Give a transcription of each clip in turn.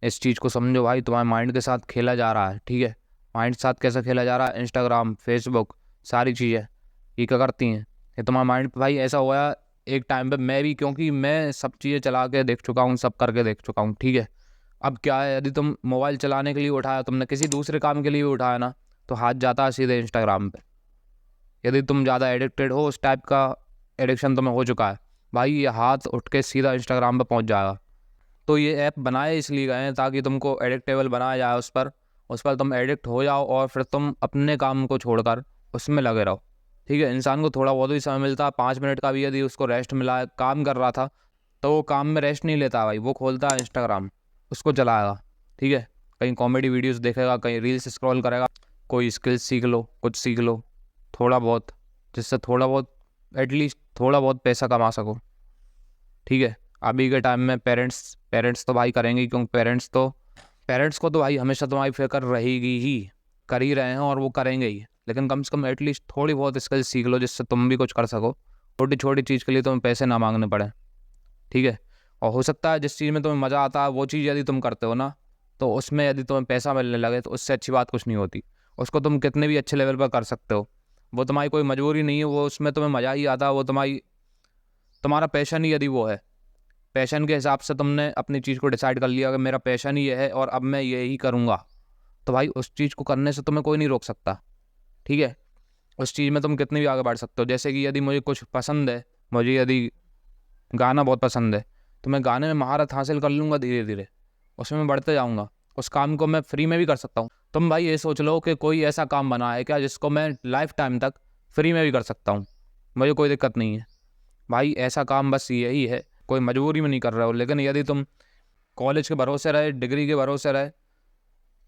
इस चीज़ को समझो भाई, तुम्हारे माइंड के साथ खेला जा रहा है, ठीक है। माइंड के साथ कैसा खेला जा रहा है? इंस्टाग्राम, फेसबुक, सारी चीज़ें ये क्या करती हैं, ये तुम्हारा माइंड पे भाई ऐसा हुआ। एक टाइम पे मैं भी, क्योंकि मैं सब चीज़ें चला के देख चुका हूँ, सब करके देख चुका हूँ, ठीक है। अब क्या है, यदि तुम मोबाइल चलाने के लिए उठाया, तुमने किसी दूसरे काम के लिए भी उठाया ना, तो हाथ जाता है सीधे इंस्टाग्राम पे। यदि तुम ज़्यादा एडिक्टेड हो, उस टाइप का एडिक्शन तुम्हें हो चुका है भाई, ये हाथ उठ के सीधा इंस्टाग्राम पे पहुंच जाएगा। तो ये ऐप बनाए इसलिए गए हैं ताकि तुमको एडिक्टेबल बनाया जाए उस पर तुम एडिक्ट हो जाओ और फिर तुम अपने काम को छोड़कर उसमें लगे रहो, ठीक है। इंसान को थोड़ा बहुत ही समय मिलता है, 5 मिनट का भी यदि उसको रेस्ट मिला है, काम कर रहा था तो वो काम में रेस्ट नहीं लेता भाई, वो खोलता है इंस्टाग्राम, उसको चलाएगा, ठीक है। कहीं कॉमेडी वीडियोस देखेगा, कहीं रील्स स्क्रॉल करेगा, कोई स्किल्स सीख लो, कुछ सीख लो थोड़ा बहुत, जिससे थोड़ा बहुत, एटलीस्ट थोड़ा बहुत पैसा कमा सको, ठीक है। अभी के टाइम में पेरेंट्स पेरेंट्स तो भाई करेंगे ही, क्योंकि पेरेंट्स को तो भाई हमेशा तुम्हारी फिक्र रहेगी ही, कर ही रहे हैं और वो करेंगे ही। लेकिन कम से कम एटलीस्ट थोड़ी बहुत स्किल सीख लो जिससे तुम भी कुछ कर सको, छोटी छोटी चीज़ के लिए तुम्हें पैसे ना मांगने पड़े, ठीक है। और हो सकता है जिस चीज़ में तुम्हें मज़ा आता है वो चीज़ यदि तुम करते हो ना, तो उसमें यदि तुम्हें पैसा मिलने लगे तो उससे अच्छी बात कुछ नहीं होती। उसको तुम कितने भी अच्छे लेवल पर कर सकते हो, वो तुम्हारी कोई मजबूरी नहीं है, वो उसमें तुम्हें मज़ा ही आता है, वो तुम्हारा पैशन ही यदि वो है, पैशन के हिसाब से तुमने अपनी चीज़ को डिसाइड कर लिया कि मेरा पैशन ही ये है और अब मैं ये ही करूँगा, तो भाई उस चीज़ को करने से तुम्हें कोई नहीं रोक सकता, ठीक है। उस चीज़ में तुम कितनी भी आगे बढ़ सकते हो। जैसे कि यदि मुझे कुछ पसंद है, मुझे यदि गाना बहुत पसंद है, तो मैं गाने में महारत हासिल कर लूँगा धीरे धीरे, उसमें मैं बढ़ते जाऊँगा, उस काम को मैं फ्री में भी कर सकता हूँ। तुम भाई ये सोच लो कि कोई ऐसा काम बना है क्या जिसको मैं लाइफ टाइम तक फ्री में भी कर सकता हूँ, मुझे कोई दिक्कत नहीं है भाई। ऐसा काम बस यही है, कोई मजबूरी में नहीं कर रहे हो। लेकिन यदि तुम कॉलेज के भरोसे रहे, डिग्री के भरोसे रहे,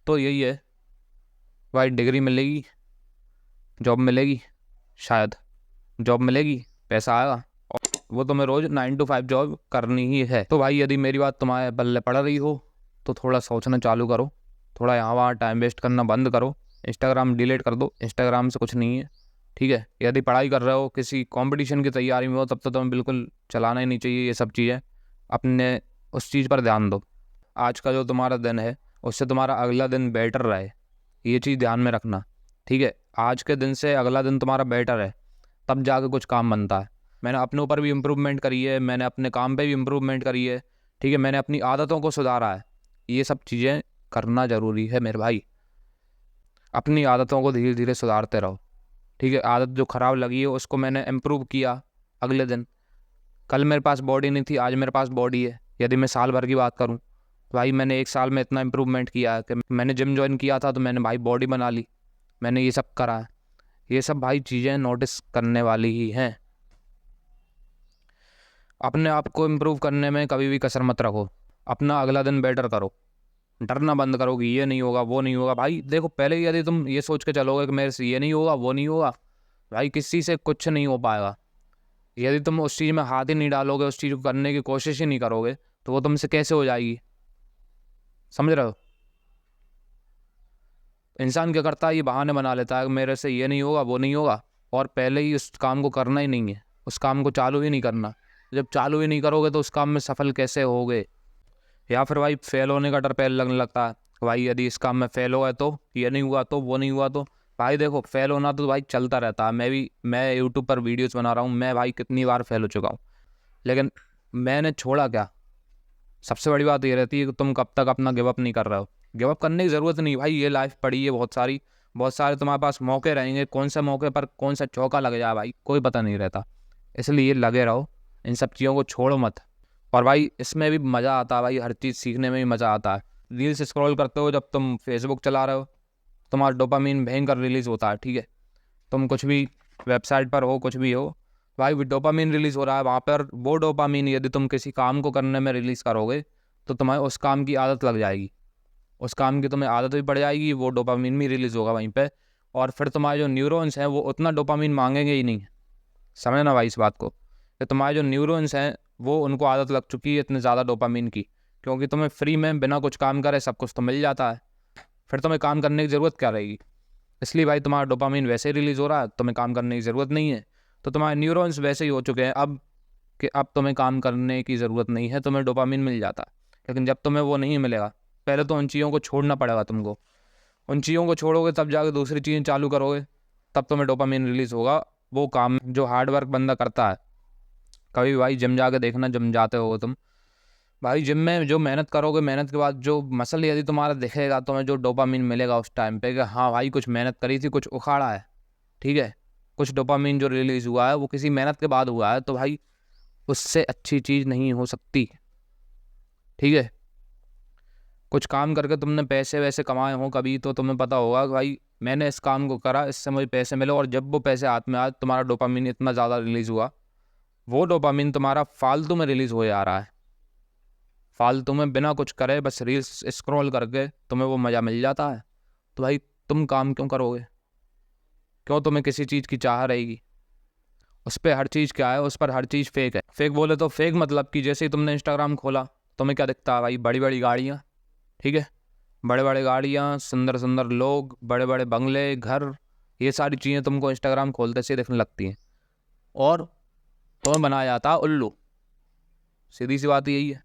तो यही है भाई, डिग्री मिलेगी, जॉब मिलेगी, शायद जॉब मिलेगी, पैसा आएगा, और वो तुम्हें रोज़ 9 to 5 जॉब करनी ही है। तो भाई यदि मेरी बात तुम्हारे पल्ले पड़ रही हो तो थोड़ा सोचना चालू करो, थोड़ा यहाँ वहाँ टाइम वेस्ट करना बंद करो, इंस्टाग्राम डिलीट कर दो, इंस्टाग्राम से कुछ नहीं है, ठीक है। यदि पढ़ाई कर रहे हो, किसी कंपटीशन की तैयारी में हो, तब तो तुम्हें बिल्कुल चलाना ही नहीं चाहिए ये सब चीज़ें, अपने उस चीज़ पर ध्यान दो। आज का जो तुम्हारा दिन है उससे तुम्हारा अगला दिन बेटर रहे, ये चीज़ ध्यान में रखना, ठीक है। आज के दिन से अगला दिन तुम्हारा बेटर है, तब जाके कुछ काम बनता है। मैंने अपने ऊपर भी इम्प्रूवमेंट करी है, मैंने अपने काम पे भी इम्प्रूवमेंट करी है, ठीक है। मैंने अपनी आदतों को सुधारा है, ये सब चीज़ें करना ज़रूरी है मेरे भाई। अपनी आदतों को धीरे धीरे सुधारते रहो, ठीक है। आदत जो ख़राब लगी है उसको मैंने इम्प्रूव किया अगले दिन। कल मेरे पास बॉडी नहीं थी, आज मेरे पास बॉडी है। यदि मैं साल भर की बात करूँ तो भाई मैंने एक साल में इतना इम्प्रूवमेंट किया है कि मैंने जिम ज्वाइन किया था तो मैंने भाई बॉडी बना ली, मैंने ये सब करा है। ये सब भाई चीज़ें नोटिस करने वाली ही हैं। अपने आप को इम्प्रूव करने में कभी भी कसर मत रखो, अपना अगला दिन बेटर करो, डरना बंद करो कि ये नहीं होगा, वो नहीं होगा। भाई देखो, पहले ही यदि तुम ये सोच के चलोगे कि मेरे से ये नहीं होगा, वो नहीं होगा, भाई किसी से कुछ नहीं हो पाएगा। यदि तुम उस चीज़ में हाथ ही नहीं डालोगे, उस चीज़ को करने की कोशिश ही नहीं करोगे, तो वो तुमसे कैसे हो जाएगी, समझ रहे हो। इंसान क्या करता है, ये बहाने बना लेता है कि मेरे से ये नहीं होगा, वो नहीं होगा, और पहले ही उस काम को करना ही नहीं है, उस काम को चालू ही नहीं करना। जब चालू ही नहीं करोगे तो उस काम में सफल कैसे होगे। या फिर भाई फेल होने का डर पहले लगने लगता है, भाई यदि इस काम में फेल हो गए तो ये नहीं हुआ, तो वो नहीं हुआ तो। भाई देखो, फेल होना तो भाई चलता रहता है। मैं यूट्यूब पर वीडियोस बना रहा हूँ, मैं भाई कितनी बार फेल हो चुका हूँ, लेकिन मैंने छोड़ा क्या। सबसे बड़ी बात ये रहती है कि तुम कब तक अपना गिव अप नहीं कर रहे हो। गिव अप करने की ज़रूरत नहीं भाई, ये लाइफ पड़ी है बहुत सारे तुम्हारे पास मौके रहेंगे, कौन से मौके पर कौन सा चौका लग जाए भाई कोई पता नहीं रहता। इसलिए लगे रहो, इन सब चीज़ों को छोड़ो मत। और भाई इसमें भी मज़ा आता है भाई, हर चीज़ सीखने में भी मज़ा आता है। रील्स स्क्रॉल करते हो, जब तुम फेसबुक चला रहे हो, तुम्हारा डोपामीन भयंकर रिलीज़ होता है, ठीक है। तुम कुछ भी वेबसाइट पर हो, कुछ भी हो, भाई डोपामीन रिलीज़ हो रहा है वहाँ पर। वो डोपामीन यदि तुम किसी काम को करने में रिलीज़ करोगे तो तुम्हें उस काम की आदत लग जाएगी, उस काम की तुम्हें आदत भी पड़ जाएगी, वो डोपामीन भी रिलीज़ होगा वहीं पे, और फिर तुम्हारे जो न्यूरॉन्स हैं वो उतना डोपामीन मांगेंगे ही नहीं। समझना भाई इस बात को, कि तुम्हारे जो न्यूरॉन्स हैं वो उनको आदत लग चुकी है इतने ज़्यादा डोपामीन की, क्योंकि तुम्हें फ्री में बिना कुछ काम करे सब कुछ तो मिल जाता है, फिर तुम्हें काम करने की ज़रूरत क्या रहेगी। इसलिए भाई तुम्हारा डोपामीन वैसे ही रिलीज़ हो रहा है, तुम्हें काम करने की ज़रूरत नहीं है। तो तुम्हारे न्यूरॉन्स वैसे ही हो चुके हैं अब, कि अब तुम्हें काम करने की ज़रूरत नहीं है, तुम्हें डोपामीन मिल जाता है। लेकिन जब तुम्हें वो नहीं मिलेगा पहले तो उन चीज़ों को छोड़ना पड़ेगा तुमको। उन चीज़ों को छोड़ोगे तब जाके दूसरी चीज़ें चालू करोगे, तब तुम्हें डोपामिन रिलीज़ होगा। वो काम जो हार्ड वर्क बंदा करता है, कभी भाई जिम जाके देखना, जिम जाते हो तुम भाई, जिम में जो मेहनत करोगे, मेहनत के बाद जो मसल यदि तुम्हारा दिखेगा, तुम्हें जो डोपामिन मिलेगा उस टाइम पे कि हाँ भाई कुछ मेहनत करी थी, कुछ उखाड़ा है, ठीक है, कुछ डोपामिन जो रिलीज़ हुआ है वो किसी मेहनत के बाद हुआ है, तो भाई उससे अच्छी चीज़ नहीं हो सकती, ठीक है। कुछ काम करके तुमने पैसे वैसे कमाए हों कभी, तो तुम्हें पता होगा कि भाई मैंने इस काम को करा, इससे मुझे पैसे मिले, और जब वो पैसे हाथ में आए तुम्हारा डोपामिन इतना ज़्यादा रिलीज़ हुआ, वो डोपामिन तुम्हारा फालतू में रिलीज़ हो जा रहा है, फालतू में बिना कुछ करे बस रील्स स्क्रॉल करके तुम्हें वो मज़ा मिल जाता है। तो भाई तुम काम क्यों करोगे? क्यों तुम्हें किसी चीज़ की चाह रहेगी? उस पर हर चीज़ क्या है, उस पर हर चीज़ फेक है। फेक बोले तो फेक मतलब कि जैसे ही तुमने इंस्टाग्राम खोला, तुम्हें क्या दिखता है भाई? बड़ी बड़ी गाड़ियाँ, ठीक है, बड़े बड़े गाड़ियाँ, सुंदर सुंदर लोग, बड़े बड़े बंगले, घर, ये सारी चीज़ें तुमको इंस्टाग्राम खोलते से दिखने लगती हैं, और तुम्हें बनाया जाता है उल्लू। सीधी सी बात यही है,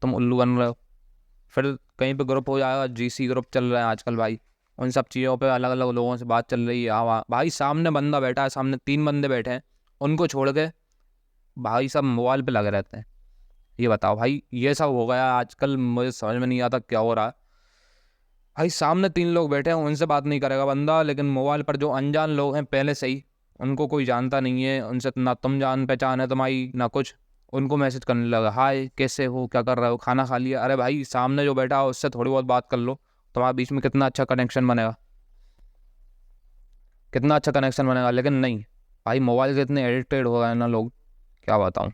तुम उल्लू बन रहे हो। फिर कहीं पे ग्रुप हो जाएगा, जीसी ग्रुप चल रहा है आजकल भाई, उन सब चीज़ों पे अलग अलग लोगों से बात चल रही है, हाँ भाई सामने बंदा बैठा है, सामने 3 बंदे बैठे हैं, उनको छोड़ के भाई सब मोबाइल पे लगे रहते हैं। ये बताओ भाई, ये सब हो गया आजकल, मुझे समझ में नहीं आता क्या हो रहा है। भाई सामने 3 लोग बैठे हैं, उनसे बात नहीं करेगा बंदा, लेकिन मोबाइल पर जो अनजान लोग हैं पहले से ही, उनको कोई जानता नहीं है, उनसे ना तुम जान पहचान है तुम्हारी ना कुछ, उनको मैसेज करने लगा, हाय कैसे हो, क्या कर रहे हो, खाना खा लिया। अरे भाई सामने जो बैठा हो उससे थोड़ी बहुत बात कर लो, तुम्हारे बीच में कितना अच्छा कनेक्शन बनेगा, कितना अच्छा कनेक्शन बनेगा। लेकिन नहीं भाई, मोबाइल के इतने एडिक्टेड हो गए ना लोग, क्या बताऊँ।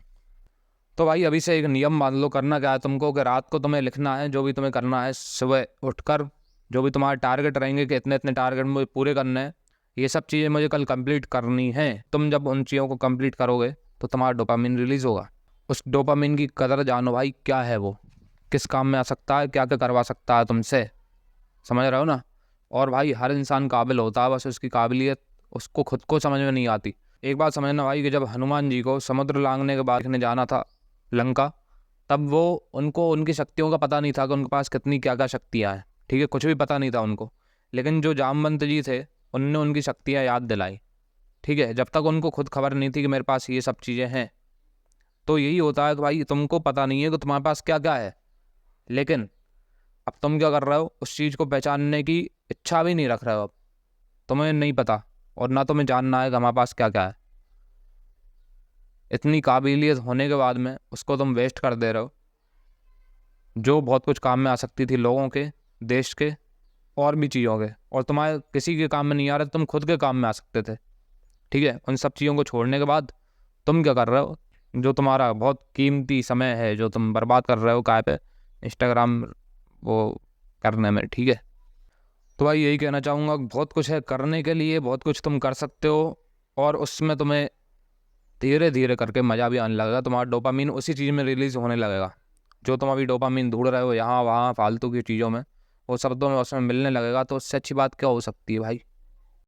तो भाई अभी से एक नियम मान लो, करना क्या है तुमको कि रात को तुम्हें लिखना है, जो भी तुम्हें करना है, सुबह उठकर जो भी तुम्हारे टारगेट रहेंगे कि इतने इतने टारगेट मुझे पूरे करने हैं, ये सब चीज़ें मुझे कल कंप्लीट करनी है। तुम जब उन चीज़ों को कंप्लीट करोगे तो तुम्हारा डोपामिन रिलीज़ होगा। उस डोपामिन की कदर जानो भाई, क्या है वो, किस काम में आ सकता है, क्या क्या करवा सकता है तुमसे, समझ रहे हो ना। और भाई हर इंसान काबिल होता है, बस उसकी काबिलियत उसको खुद को समझ में नहीं आती। एक बात समझना भाई कि जब हनुमान जी को समुद्र लांघने के बाद देखने जाना था लंका, तब वो उनको उनकी शक्तियों का पता नहीं था कि उनके पास कितनी क्या क्या शक्तियाँ हैं, ठीक है, कुछ भी पता नहीं था उनको। लेकिन जो जामवंत जी थे उनने उनकी शक्तियाँ याद दिलाई, ठीक है, जब तक उनको खुद खबर नहीं थी कि मेरे पास ये सब चीज़ें हैं। तो यही होता है कि भाई तुमको पता नहीं है कि तुम्हारे पास क्या क्या है, लेकिन अब तुम क्या कर रहे हो, उस चीज़ को पहचानने की इच्छा भी नहीं रख रहे हो। अब तुम्हें नहीं पता और ना तुम्हें जानना है कि हमारे पास क्या क्या है। इतनी काबिलियत होने के बाद में उसको तुम वेस्ट कर दे रहे हो, जो बहुत कुछ काम में आ सकती थी लोगों के, देश के, और भी चीज़ों के, और तुम्हारे किसी के काम में नहीं आ रहे, तुम खुद के काम में आ सकते थे, ठीक है। उन सब चीज़ों को छोड़ने के बाद तुम क्या कर रहे हो, जो तुम्हारा बहुत कीमती समय है जो तुम बर्बाद कर रहे हो काय पे, इंस्टाग्राम वो करने में, ठीक है। तो भाई यही कहना चाहूँगा, बहुत कुछ है करने के लिए, बहुत कुछ तुम कर सकते हो, और उसमें तुम्हें धीरे धीरे करके मज़ा भी आने लगेगा, तुम्हारा डोपामीन उसी चीज़ में रिलीज़ होने लगेगा। जो तुम अभी डोपामीन ढूंढ रहे हो यहाँ वहाँ फालतू की चीज़ों में, वो सब तुम्हें उसमें मिलने लगेगा, तो उससे अच्छी बात क्या हो सकती है भाई।